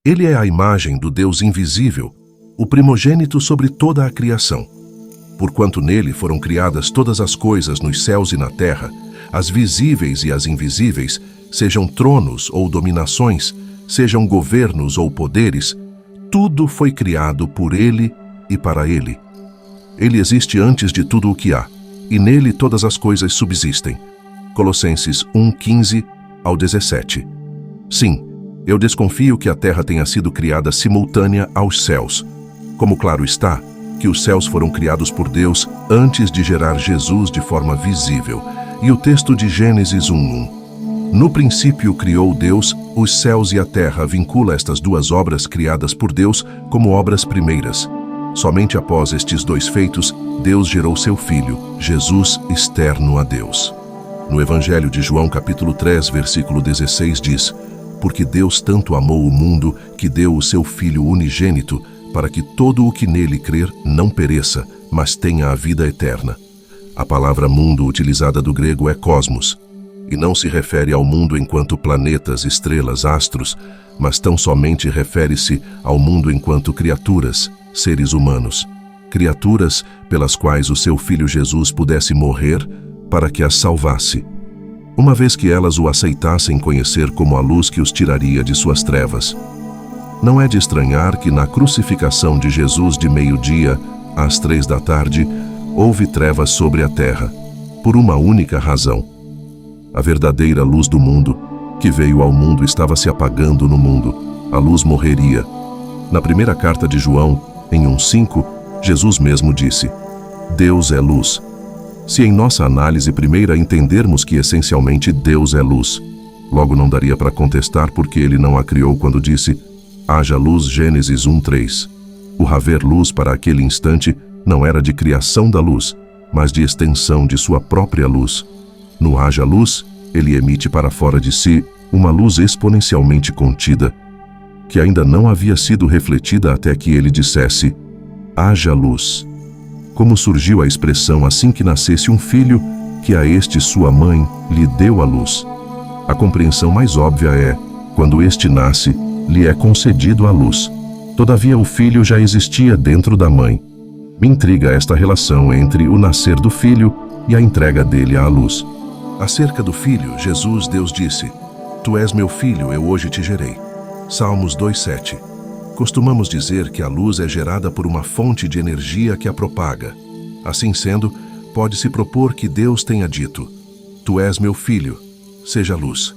Ele é a imagem do Deus invisível, o primogênito sobre toda a criação. Porquanto nele foram criadas todas as coisas nos céus e na terra, as visíveis e as invisíveis, sejam tronos ou dominações, sejam governos ou poderes, tudo foi criado por ele e para ele. Ele existe antes de tudo o que há, e nele todas as coisas subsistem. Colossenses 1:15 ao 17. Sim, eu desconfio que a terra tenha sido criada simultânea aos céus. Como claro está, que os céus foram criados por Deus antes de gerar Jesus de forma visível. E o texto de Gênesis 1:1. No princípio criou Deus os céus e a terra, vincula estas duas obras criadas por Deus como obras primeiras. Somente após estes dois feitos, Deus gerou seu Filho, Jesus externo a Deus. No Evangelho de João, capítulo 3, versículo 16, diz: Porque Deus tanto amou o mundo que deu o seu Filho unigênito, para que todo o que nele crer não pereça, mas tenha a vida eterna. A palavra mundo utilizada do grego é cosmos, e não se refere ao mundo enquanto planetas, estrelas, astros, mas tão somente refere-se ao mundo enquanto criaturas, seres humanos, criaturas pelas quais o seu Filho Jesus pudesse morrer para que as salvasse, uma vez que elas o aceitassem conhecer como a luz que os tiraria de suas trevas. Não é de estranhar que na crucificação de Jesus de meio-dia às 3 da tarde, houve trevas sobre a terra, por uma única razão. A verdadeira luz do mundo, que veio ao mundo, estava se apagando no mundo. A luz morreria. Na primeira carta de João, em 1:5, Jesus mesmo disse: Deus é luz. Se em nossa análise primeira entendermos que essencialmente Deus é luz, logo não daria para contestar porque ele não a criou quando disse: haja luz, Gênesis 1:3. O haver luz para aquele instante não era de criação da luz, mas de extensão de sua própria luz. No haja luz, ele emite para fora de si uma luz exponencialmente contida, que ainda não havia sido refletida até que ele dissesse: haja luz. Como surgiu a expressão assim que nascesse um filho, que a este sua mãe lhe deu a luz? A compreensão mais óbvia é, quando este nasce, lhe é concedido a luz. Todavia o filho já existia dentro da mãe. Me intriga esta relação entre o nascer do filho e a entrega dele à luz. Acerca do filho, Jesus, Deus disse: Tu és meu filho, eu hoje te gerei. Salmos 2:7. Costumamos dizer que a luz é gerada por uma fonte de energia que a propaga. Assim sendo, pode-se propor que Deus tenha dito: Tu és meu filho, seja luz.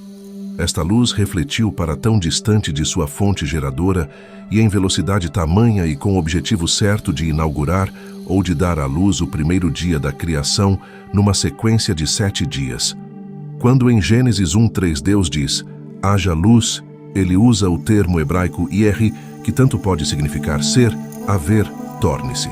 Esta luz refletiu para tão distante de sua fonte geradora e em velocidade tamanha e com o objetivo certo de inaugurar ou de dar à luz o primeiro dia da criação numa sequência de 7 dias. Quando em Gênesis 1:3 Deus diz: haja luz, ele usa o termo hebraico ir, que tanto pode significar ser, haver, torne-se.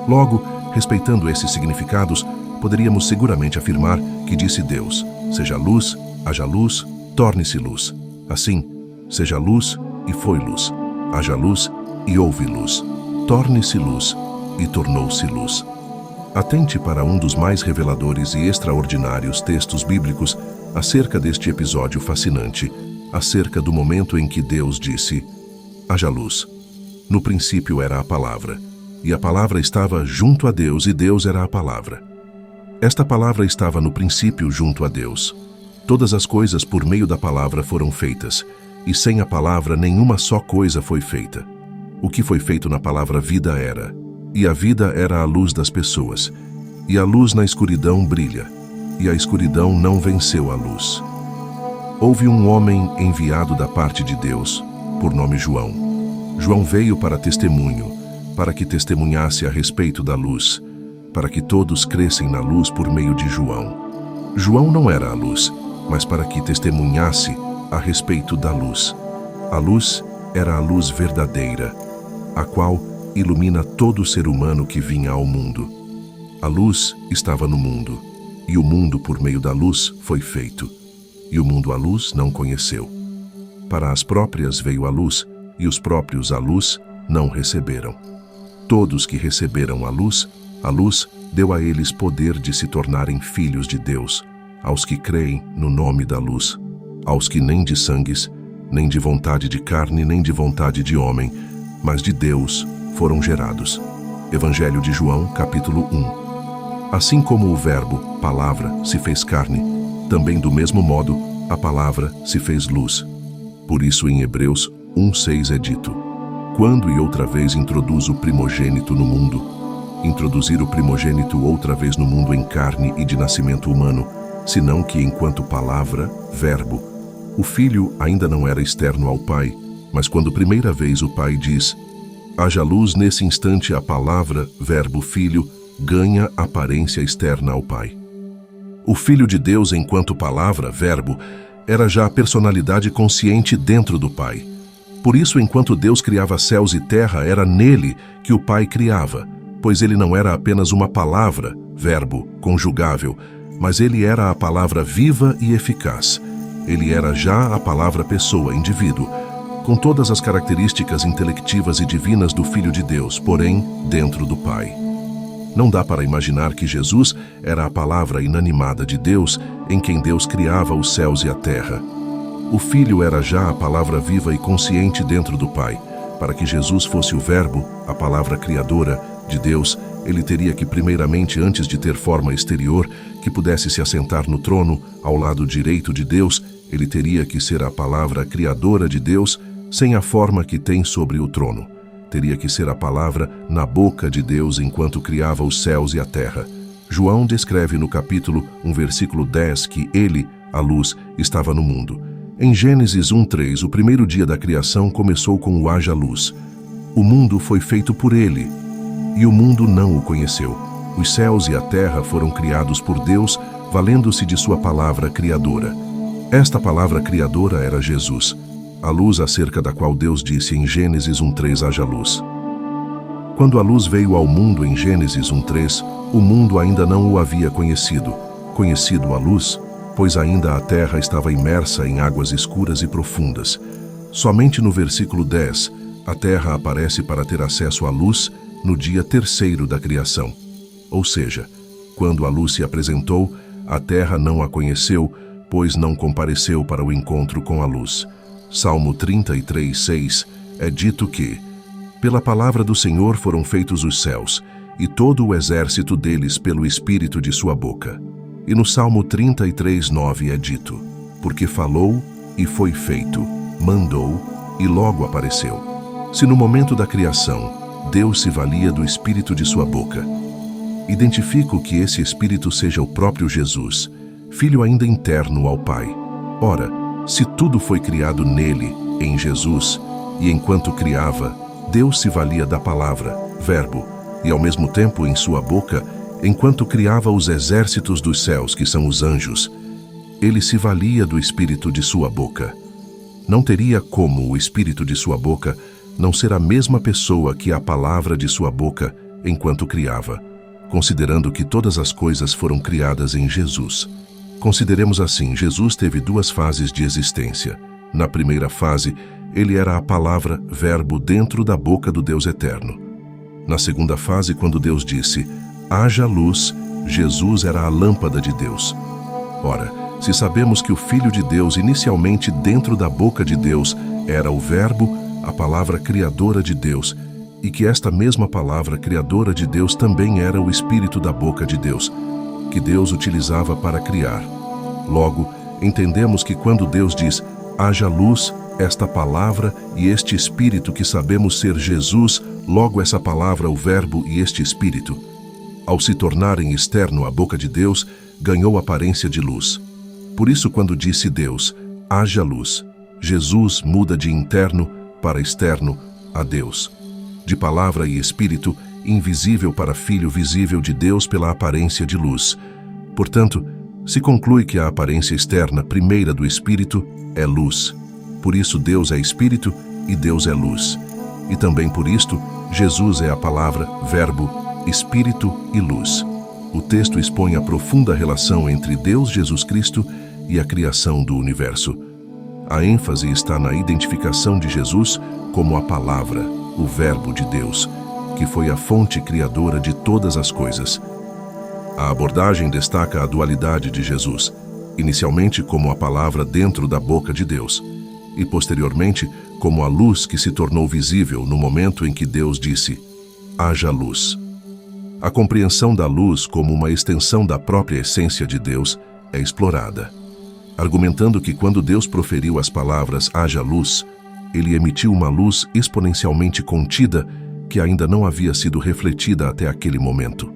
Logo, respeitando esses significados, poderíamos seguramente afirmar que disse Deus: seja luz, haja luz, torne-se luz. Assim, seja luz e foi luz. Haja luz e houve luz. Torne-se luz e tornou-se luz. Atente para um dos mais reveladores e extraordinários textos bíblicos acerca deste episódio fascinante, acerca do momento em que Deus disse: haja luz. No princípio era a palavra, e a palavra estava junto a Deus, e Deus era a palavra. Esta palavra estava no princípio junto a Deus. Todas as coisas por meio da palavra foram feitas, e sem a palavra nenhuma só coisa foi feita. O que foi feito na palavra vida era, e a vida era a luz das pessoas, e a luz na escuridão brilha, e a escuridão não venceu a luz. Houve um homem enviado da parte de Deus, por nome João. João veio para testemunho, para que testemunhasse a respeito da luz, para que todos crescem na luz por meio de João. João não era a luz, mas para que testemunhasse a respeito da luz. A luz era a luz verdadeira, a qual ilumina todo ser humano que vinha ao mundo. A luz estava no mundo, e o mundo por meio da luz foi feito, e o mundo a luz não conheceu. Para as próprias veio a luz, e os próprios a luz não receberam. Todos que receberam a luz deu a eles poder de se tornarem filhos de Deus, aos que creem no nome da luz, aos que nem de sangues, nem de vontade de carne, nem de vontade de homem, mas de Deus foram gerados. Evangelho de João, capítulo 1. Assim como o verbo, palavra, se fez carne, também do mesmo modo a palavra se fez luz. Por isso em Hebreus 1:6 é dito: quando e outra vez introduz o primogênito no mundo, introduzir o primogênito outra vez no mundo em carne e de nascimento humano, senão que enquanto palavra, verbo, o filho ainda não era externo ao pai, mas quando primeira vez o pai diz: haja luz, nesse instante a palavra, verbo, filho, ganha aparência externa ao pai. O Filho de Deus, enquanto palavra, verbo, era já a personalidade consciente dentro do Pai. Por isso, enquanto Deus criava céus e terra, era nele que o Pai criava, pois ele não era apenas uma palavra, verbo, conjugável, mas ele era a palavra viva e eficaz. Ele era já a palavra pessoa, indivíduo, com todas as características intelectivas e divinas do Filho de Deus, porém, dentro do Pai. Não dá para imaginar que Jesus era a palavra inanimada de Deus, em quem Deus criava os céus e a terra. O Filho era já a palavra viva e consciente dentro do Pai. Para que Jesus fosse o Verbo, a palavra criadora de Deus, ele teria que primeiramente, antes de ter forma exterior, que pudesse se assentar no trono, ao lado direito de Deus, ele teria que ser a palavra criadora de Deus, sem a forma que tem sobre o trono. Teria que ser a palavra na boca de Deus enquanto criava os céus e a terra. João descreve no capítulo 1, versículo 10, que ele, a luz, estava no mundo. Em Gênesis 1:3, o primeiro dia da criação começou com o haja luz. O mundo foi feito por ele, e o mundo não o conheceu. Os céus e a terra foram criados por Deus, valendo-se de sua palavra criadora. Esta palavra criadora era Jesus, a luz acerca da qual Deus disse em Gênesis 1:3, haja luz. Quando a luz veio ao mundo em Gênesis 1:3, o mundo ainda não o havia conhecido a luz, pois ainda a terra estava imersa em águas escuras e profundas. Somente no versículo 10, a terra aparece para ter acesso à luz no dia terceiro da criação. Ou seja, quando a luz se apresentou, a terra não a conheceu, pois não compareceu para o encontro com a luz. Salmo 33:6 é dito que: pela palavra do Senhor foram feitos os céus, e todo o exército deles pelo espírito de sua boca. E no Salmo 33:9 é dito: porque falou e foi feito, mandou e logo apareceu. Se no momento da criação, Deus se valia do espírito de sua boca, identifico que esse espírito seja o próprio Jesus, filho ainda interno ao Pai. Ora, se tudo foi criado nele, em Jesus, e enquanto criava, Deus se valia da palavra, verbo, e ao mesmo tempo em sua boca, enquanto criava os exércitos dos céus, que são os anjos, ele se valia do espírito de sua boca. Não teria como o espírito de sua boca não ser a mesma pessoa que a palavra de sua boca enquanto criava, considerando que todas as coisas foram criadas em Jesus. Consideremos assim, Jesus teve duas fases de existência. Na primeira fase, ele era a palavra, verbo dentro da boca do Deus eterno. Na segunda fase, quando Deus disse: haja luz, Jesus era a lâmpada de Deus. Ora, se sabemos que o Filho de Deus, inicialmente dentro da boca de Deus, era o Verbo, a palavra criadora de Deus, e que esta mesma palavra criadora de Deus também era o Espírito da boca de Deus, que Deus utilizava para criar. Logo, entendemos que quando Deus diz: haja luz, esta palavra e este Espírito que sabemos ser Jesus, logo essa palavra, o Verbo e este Espírito, ao se tornarem externo à boca de Deus, ganhou aparência de luz. Por isso, quando disse Deus: haja luz, Jesus muda de interno para externo a Deus, de palavra e Espírito, invisível para Filho, visível de Deus pela aparência de luz. Portanto, se conclui que a aparência externa primeira do Espírito é luz. Por isso Deus é Espírito e Deus é luz. E também por isto, Jesus é a palavra, verbo, Espírito e luz. O texto expõe a profunda relação entre Deus Jesus Cristo e a criação do universo. A ênfase está na identificação de Jesus como a palavra, o Verbo de Deus, que foi a fonte criadora de todas as coisas. A abordagem destaca a dualidade de Jesus, inicialmente como a palavra dentro da boca de Deus, e posteriormente como a luz que se tornou visível no momento em que Deus disse: haja luz. A compreensão da luz como uma extensão da própria essência de Deus é explorada, argumentando que quando Deus proferiu as palavras haja luz, ele emitiu uma luz exponencialmente contida que ainda não havia sido refletida até aquele momento.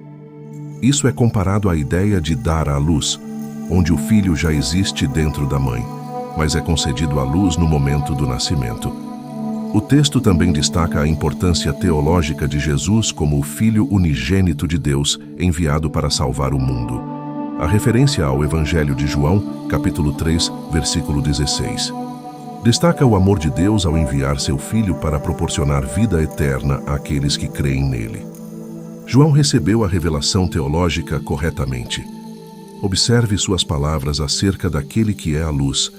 Isso é comparado à ideia de dar à luz, onde o filho já existe dentro da mãe, mas é concedido à luz no momento do nascimento. O texto também destaca a importância teológica de Jesus como o Filho unigênito de Deus enviado para salvar o mundo. A referência ao Evangelho de João, capítulo 3, versículo 16. Destaca o amor de Deus ao enviar seu Filho para proporcionar vida eterna àqueles que creem nele. João recebeu a revelação teológica corretamente. Observe suas palavras acerca daquele que é a luz.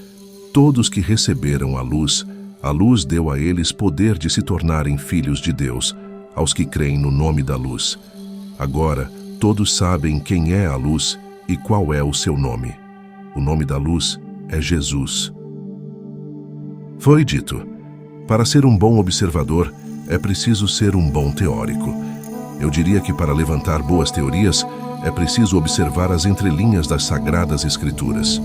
Todos que receberam a luz deu a eles poder de se tornarem filhos de Deus, aos que creem no nome da luz. Agora, todos sabem quem é a luz e qual é o seu nome. O nome da luz é Jesus. Foi dito: para ser um bom observador, é preciso ser um bom teórico. Eu diria que para levantar boas teorias, é preciso observar as entrelinhas das Sagradas Escrituras.